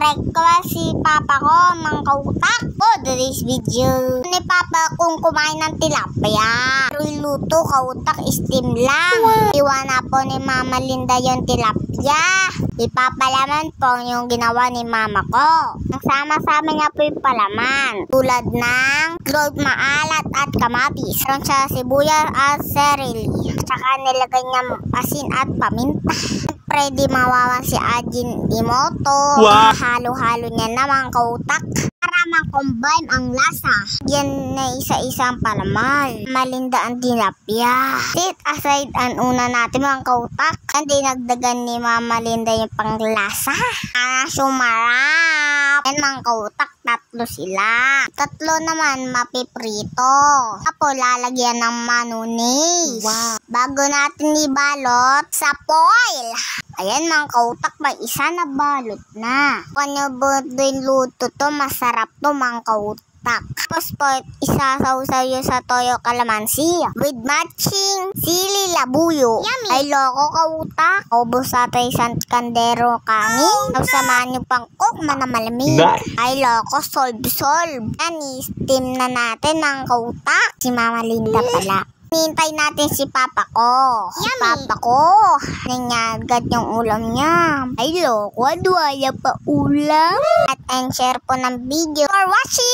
Request si Papa ko, Mang Kautak. Today's video ni Papa kung kumain ng tilapia. Pero iluto, kautak, steam lang. Iwana po ni Mama Linda yung tilapia. Ipapalaman po yung ginawa ni Mama ko. Nagsama-sama niya po yung palaman. Tulad ng grilled maalat at kamatis. Meron siya sibuyas at serili. Tsaka nilagay niya asin at paminta. Siyempre di mawawa si Ajin Imoto. Wow. Halo-halo niya naman kautak. Para ma-combine ang lasa. Yan na isa-isang palaman. Malinda ang tilapia. Sit aside ang una natin mga kautak. Hindi nagdagan ni Mama Linda yung panglasa. Sumarap. Yan mga kautak. Tatlo sila. Tatlo naman mapiprito. Tapos lalagyan ng mayonnaise. Wow. Bago natin ibalot sa foil. Ayan mga kautak, may isa na balot na. Kanya ba din luto to, masarap to mga kautak. Tapos po, isasawsaw yun sa toyo kalamansi with matching sili labuyo. Yummy! Ay loko kautak. Ubus sa tayo isang kandero kanin. Tapos samahan nyo pang cook na malamig. Nice! Ay loko, solve. Yan, i-steam na natin mga kautak. Si Mama Linda pala. Hintay natin si Papa ko. Si Papa ko. Nanyagat yung ulam niya. Ay loko, wala pa ulam. At share po ng video for watching.